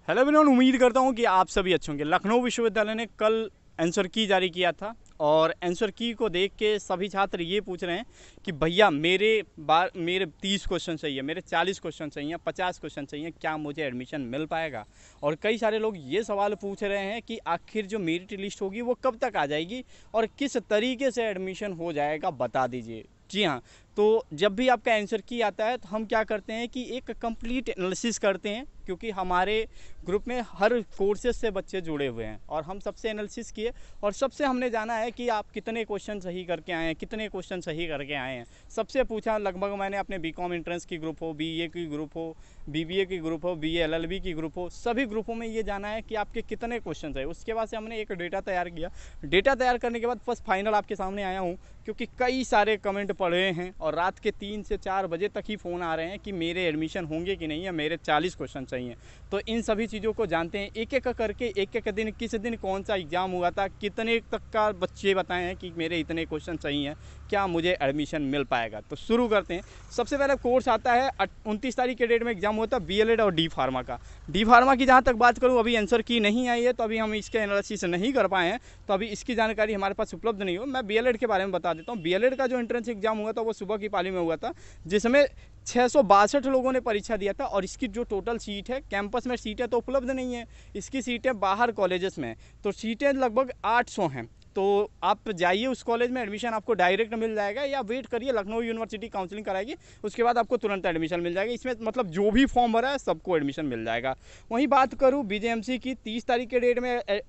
Hello everyone, उम्मीद करता हूँ कि आप सभी अच्छे होंगे। लखनऊ विश्वविद्यालय ने कल आंसर की जारी किया था और आंसर की को देख के सभी छात्र ये पूछ रहे हैं कि भैया मेरे 30 क्वेश्चन चाहिए, मेरे 40 क्वेश्चन चाहिए, 50 क्वेश्चन चाहिए, क्या मुझे एडमिशन मिल पाएगा। और कई सारे लोग ये सवाल पूछ रहे हैं कि आखिर जो मेरिट लिस्ट होगी वो कब तक आ जाएगी और किस तरीके से एडमिशन हो जाएगा, बता दीजिए। जी हाँ, तो जब भी आपका आंसर की आता है तो हम क्या करते हैं कि एक कंप्लीट एनालिसिस करते हैं, क्योंकि हमारे ग्रुप में हर कोर्सेज से बच्चे जुड़े हुए हैं और हम सबसे एनालिसिस किए और सबसे हमने जाना है कि आप कितने क्वेश्चन सही करके आए हैं, कितने क्वेश्चन सही करके आए हैं। सबसे पूछा, लगभग मैंने अपने बीकॉम एंट्रेंस की ग्रुप हो, बीए की ग्रुप हो, बीबीए की ग्रुप हो, बीए एलएलबी की ग्रुप हो, सभी ग्रुपों में ये जाना है कि आपके कितने क्वेश्चन है। उसके बाद से हमने एक डेटा तैयार किया। डेटा तैयार करने के बाद फर्स्ट फाइनल आपके सामने आया हूँ, क्योंकि कई सारे कमेंट पढ़ रहे हैं और रात के 3 से 4 बजे तक ही फ़ोन आ रहे हैं कि मेरे एडमिशन होंगे कि नहीं, या मेरे 40 क्वेश्चन चाहिए। तो इन सभी चीज़ों को जानते हैं एक एक करके, एक एक दिन, किस दिन कौन सा एग्ज़ाम हुआ था, कितने तक का बच्चे बताए हैं कि मेरे इतने क्वेश्चन चाहिए, क्या मुझे एडमिशन मिल पाएगा। तो शुरू करते हैं। सबसे पहले कोर्स आता है 29 तारीख के डेट में एग्जाम होता है बीएलएड और डी फार्मा का। डी फार्मा की जहाँ तक बात करूँ, अभी आंसर की नहीं आई है तो अभी हम इसके एनालिसिस नहीं कर पाए हैं, तो अभी इसकी जानकारी हमारे पास उपलब्ध नहीं हो। मैं बीएलएड के बारे में बता देता हूँ। बीएलएड का जो एंट्रेंस एग्जाम हुआ था वो सुबह की पाली में हुआ था, जिसमें 662 लोगों ने परीक्षा दिया था। और इसकी जो टोटल सीट है, कैंपस में सीटें तो उपलब्ध नहीं है, इसकी सीटें बाहर कॉलेजेस में, तो सीटें लगभग 800 हैं। तो आप जाइए उस कॉलेज में, एडमिशन आपको डायरेक्ट मिल जाएगा, या वेट करिए, लखनऊ यूनिवर्सिटी काउंसलिंग कराएगी, उसके बाद आपको तुरंत एडमिशन मिल जाएगा। इसमें मतलब जो भी फॉर्म भरा है सबको एडमिशन मिल जाएगा। वहीं बात करूँ बीजेएमसी की, 30 तारीख के डेट में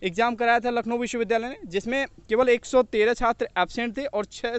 एग्ज़ाम कराया था लखनऊ विश्वविद्यालय ने, जिसमें केवल 113 छात्र एब्सेंट थे और 6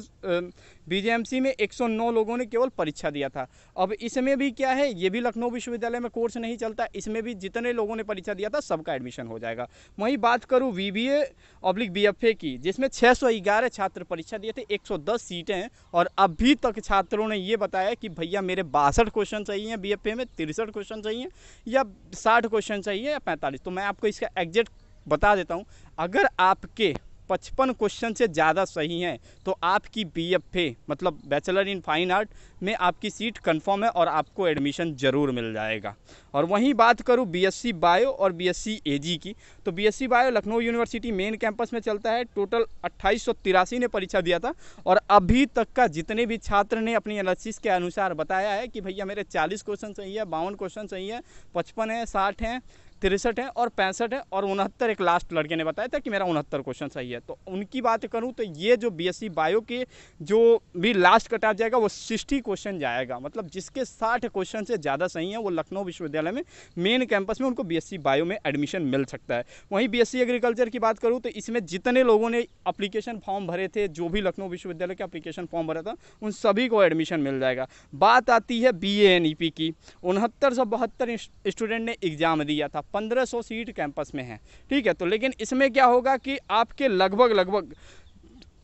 बीजेएमसी में 109 लोगों ने केवल परीक्षा दिया था। अब इसमें भी क्या है, ये भी लखनऊ विश्वविद्यालय में कोर्स नहीं चलता, इसमें भी जितने लोगों ने परीक्षा दिया था सबका एडमिशन हो जाएगा। वहीं बात करूँ बीबीए/बीएफए की, जिसमें 611 छात्र परीक्षा दिए थे, 110 सीटें हैं और अभी तक छात्रों ने ये बताया कि भैया मेरे 62 क्वेश्चन चाहिए बीएफए में, 63 क्वेश्चन चाहिए, या 60 क्वेश्चन चाहिए, या 45। तो मैं आपको इसका एग्जैक्ट बता देता हूँ। अगर आपके 55 क्वेश्चन से ज़्यादा सही हैं तो आपकी बीएफए मतलब बैचलर इन फाइन आर्ट में आपकी सीट कंफर्म है और आपको एडमिशन ज़रूर मिल जाएगा। और वहीं बात करूं बीएससी बायो और बीएससी एजी की, तो BSc bio Lucknow university main campus में चलता है। टोटल 2883 ने परीक्षा दिया था और अभी तक का जितने भी छात्र ने अपनी एनालिसिस के अनुसार बताया है कि भैया मेरे 40 क्वेश्चन सही है, 52 क्वेश्चन सही है, 55 है, 60 हैं, 63 है और 65 है और 69, एक लास्ट लड़के ने बताया था कि मेरा 69 क्वेश्चन सही है। तो उनकी बात करूं तो ये जो बीएससी बायो के जो भी लास्ट कट ऑफ जाएगा वो 60 क्वेश्चन जाएगा, मतलब जिसके 60 क्वेश्चन से ज़्यादा सही है वो लखनऊ विश्वविद्यालय में मेन कैंपस में उनको बीएससी बायो में एडमिशन मिल सकता है। वहीं बीएससी एग्रीकल्चर की बात करूँ तो इसमें जितने लोगों ने अप्लीकेशन फॉर्म भरे थे, जो भी लखनऊ विश्वविद्यालय के अप्लीकेशन फॉर्म भरा था, उन सभी को एडमिशन मिल जाएगा। बात आती है बीएएनईपी की, 6972 स्टूडेंट ने एग्जाम दिया था, 1500 सीट कैंपस में है, ठीक है। तो लेकिन इसमें क्या होगा कि आपके लगभग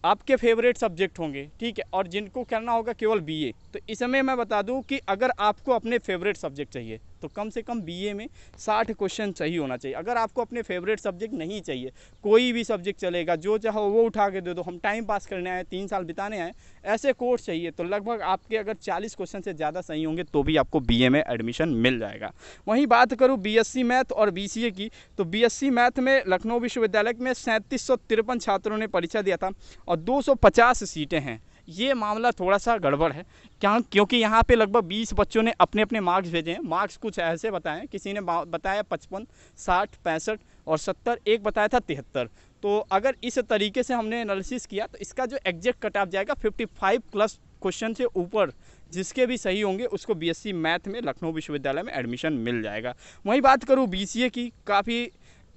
आपके फेवरेट सब्जेक्ट होंगे, ठीक है, और जिनको करना होगा केवल बीए। तो इसमें मैं बता दूं कि अगर आपको अपने फेवरेट सब्जेक्ट चाहिए तो कम से कम बीए में 60 क्वेश्चन सही होना चाहिए। अगर आपको अपने फेवरेट सब्जेक्ट नहीं चाहिए, कोई भी सब्जेक्ट चलेगा, जो चाहो वो उठा के दे दो, हम टाइम पास करने आए, 3 साल बिताने आए, ऐसे कोर्स चाहिए, तो लगभग आपके अगर 40 क्वेश्चन से ज़्यादा सही होंगे तो भी आपको बीए में एडमिशन मिल जाएगा। वहीं बात करूँ बीएससी मैथ और बीसीए की, तो बीएससी मैथ में लखनऊ विश्वविद्यालय में 3753 छात्रों ने परीक्षा दिया था और 250 सीटें हैं। ये मामला थोड़ा सा गड़बड़ है, क्योंकि यहाँ पे लगभग 20 बच्चों ने अपने अपने मार्क्स भेजे हैं। मार्क्स कुछ ऐसे बताएं, किसी ने बताया 55, 60, 65 और 70, एक बताया था 73। तो अगर इस तरीके से हमने एनालिसिस किया तो इसका जो एग्जैक्ट कट ऑफ जाएगा 55 प्लस क्वेश्चन से ऊपर जिसके भी सही होंगे उसको बीएससी मैथ में लखनऊ विश्वविद्यालय में एडमिशन मिल जाएगा। वहीं बात करूँ बीसीए की, काफ़ी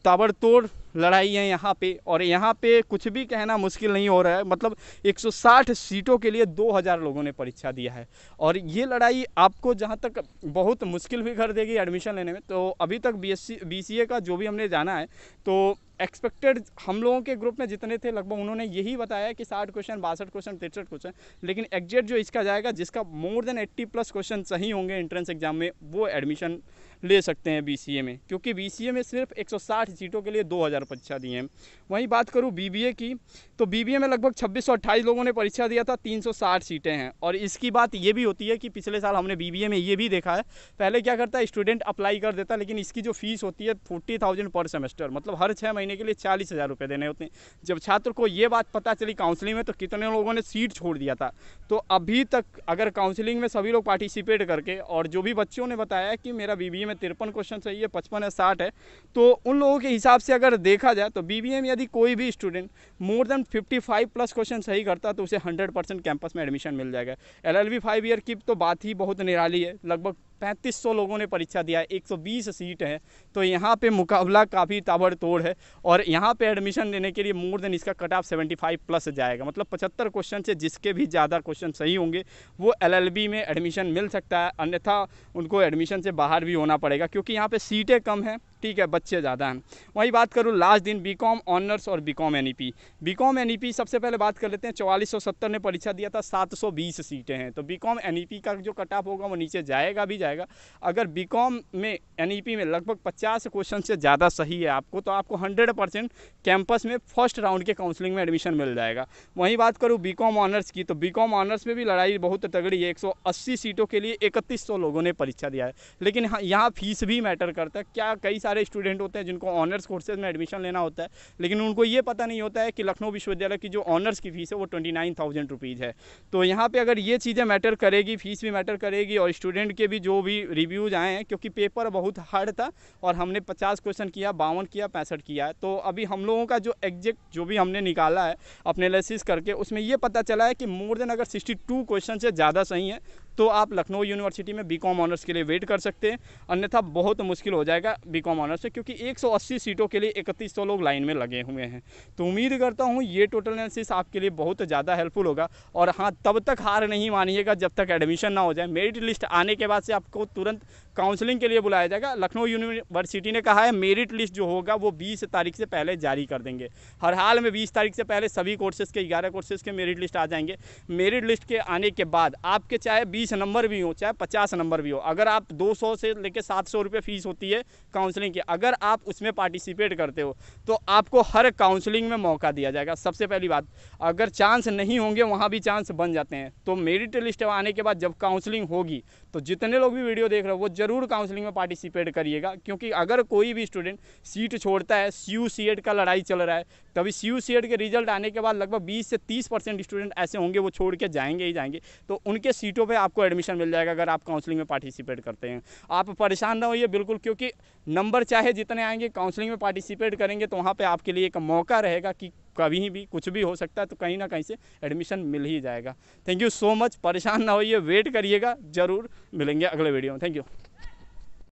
ताबड़तोड़ लड़ाई है यहाँ पे, और यहाँ पे कुछ भी कहना मुश्किल नहीं हो रहा है। मतलब 160 सीटों के लिए 2000 लोगों ने परीक्षा दिया है और ये लड़ाई आपको जहाँ तक बहुत मुश्किल भी कर देगी एडमिशन लेने में। तो अभी तक बीसीए का जो भी हमने जाना है, तो एक्सपेक्टेड हम लोगों के ग्रुप में जितने थे लगभग उन्होंने यही बताया कि 60 क्वेश्चन, 62 क्वेश्चन, 63 क्वेश्चन, लेकिन एग्जैक्ट जो इसका जाएगा, जिसका मोर देन 80 प्लस क्वेश्चन सही होंगे एंट्रेंस एग्जाम में, वो एडमिशन ले सकते हैं BCA में, क्योंकि BCA में सिर्फ 160 सीटों के लिए 2000 परीक्षा दी हैं। वहीं बात करूँ BBA की, तो BBA में लगभग 2628 लोगों ने परीक्षा दिया था, 360 सीटें हैं। और इसकी बात ये भी होती है कि पिछले साल हमने BBA में ये भी देखा है, पहले क्या करता है स्टूडेंट अप्लाई कर देता, लेकिन इसकी जो फीस होती है 40,000 पर सेमेस्टर, मतलब हर 6 महीने के लिए 40,000 रुपये देने होते हैं। जब छात्र को ये बात पता चली काउंसलिंग में, तो कितने लोगों ने सीट छोड़ दिया था। तो अभी तक अगर काउंसलिंग में सभी लोग पार्टिसिपेट करके, और जो भी बच्चों ने बताया कि मेरा BBA में 53 क्वेश्चन सही है, 55 है, 60 है, तो उन लोगों के हिसाब से अगर देखा जाए तो BBA में यदि कोई भी student more than 55 plus question सही करता तो उसे 100% कैंपस में एडमिशन मिल जाएगा। LLB 5 ईयर की तो बात ही बहुत निराली है। लगभग 3500 लोगों ने परीक्षा दिया है, 120 सीट है, तो यहाँ पे मुकाबला काफ़ी ताबड़तोड़ है। और यहाँ पे एडमिशन लेने के लिए मोर देन इसका कट ऑफ 75 प्लस जाएगा, मतलब 75 क्वेश्चन से जिसके भी ज़्यादा क्वेश्चन सही होंगे वो LLB में एडमिशन मिल सकता है, अन्यथा उनको एडमिशन से बाहर भी होना पड़ेगा, क्योंकि यहाँ पे सीटें कम हैं, ठीक है, बच्चे ज़्यादा हैं। वही बात करूँ लास्ट दिन BCom ऑनर्स और BCom NEP। BCom NEP सबसे पहले बात कर लेते हैं, 4470 ने परीक्षा दिया था, 720 सीटें हैं, तो BCom NEP का जो कट ऑफ होगा वो नीचे जाएगा भी जाएगा। अगर BCom में NEP में लगभग 50 क्वेश्चन से ज़्यादा सही है आपको, तो आपको 100% कैंपस में फर्स्ट राउंड के काउंसलिंग में एडमिशन मिल जाएगा। वहीं बात करूँ BCom ऑनर्स की, तो BCom ऑनर्स में भी लड़ाई बहुत तगड़ी है। 180 सीटों के लिए 3100 लोगों ने परीक्षा दिया है, लेकिन यहाँ फीस भी मैटर करता है। क्या कई सारे स्टूडेंट होते हैं जिनको ऑनर्स कोर्सेज में एडमिशन लेना होता है, लेकिन उनको ये पता नहीं होता है कि लखनऊ विश्वविद्यालय की जो ऑनर्स की फ़ीस है वो 29,000 रुपीज़ है। तो यहाँ पे अगर ये चीज़ें मैटर करेगी, फीस भी मैटर करेगी, और स्टूडेंट के भी जो भी रिव्यूज़ आए हैं, क्योंकि पेपर बहुत हार्ड था और हमने 50 क्वेश्चन किया, 52 किया, 65 किया है, तो अभी हम लोगों का जो एग्जैक्ट जो भी हमने निकाला है अपने एनालिसिस करके, उसमें ये पता चला है कि मोर देन अगर 62 क्वेश्चन से ज़्यादा सही है तो आप लखनऊ यूनिवर्सिटी में BCom ऑनर्स के लिए वेट कर सकते हैं, अन्यथा बहुत मुश्किल हो जाएगा BCom ऑनर्स से, क्योंकि 180 सीटों के लिए 3100 लोग लाइन में लगे हुए हैं। तो उम्मीद करता हूँ ये टोटल एनालिसिस आपके लिए बहुत ज़्यादा हेल्पफुल होगा। और हाँ, तब तक हार नहीं मानिएगा जब तक एडमिशन ना हो जाए। मेरिट लिस्ट आने के बाद से आपको तुरंत काउंसलिंग के लिए बुलाया जाएगा। लखनऊ यूनिवर्सिटी ने कहा है मेरिट लिस्ट जो होगा वो 20 तारीख से पहले जारी कर देंगे। हर हाल में 20 तारीख से पहले सभी कोर्सेज़ के 11 कोर्सेज़ के मेरिट लिस्ट आ जाएंगे। मेरिट लिस्ट के आने के बाद आपके चाहे 20 नंबर भी हो, चाहे 50 नंबर भी हो, अगर आप 200 से लेकर 700 रुपये फ़ीस होती है काउंसलिंग की, अगर आप उसमें पार्टिसिपेट करते हो तो आपको हर काउंसलिंग में मौका दिया जाएगा। सबसे पहली बात, अगर चांस नहीं होंगे वहाँ भी चांस बन जाते हैं। तो मेरिट लिस्ट आने के बाद जब काउंसलिंग होगी तो जितने लोग भी वीडियो देख रहे हो वो ज़रूर काउंसलिंग में पार्टिसिपेट करिएगा, क्योंकि अगर कोई भी स्टूडेंट सीट छोड़ता है, CU-CET का लड़ाई चल रहा है, तभी CU-CET के रिजल्ट आने के बाद लगभग 20 से 30% स्टूडेंट ऐसे होंगे वो छोड़ के जाएंगे ही जाएंगे, तो उनके सीटों पे आपको एडमिशन मिल जाएगा अगर आप काउंसलिंग में पार्टिसिपेट करते हैं। आप परेशान ना होइए बिल्कुल, क्योंकि नंबर चाहे जितने आएंगे, काउंसलिंग में पार्टिसिपेट करेंगे तो वहाँ पर आपके लिए एक मौका रहेगा कि कभी भी कुछ भी हो सकता है, तो कहीं ना कहीं से एडमिशन मिल ही जाएगा। थैंक यू सो मच, परेशान ना होइए, वेट करिएगा, ज़रूर मिलेंगे अगले वीडियो में। Thank you.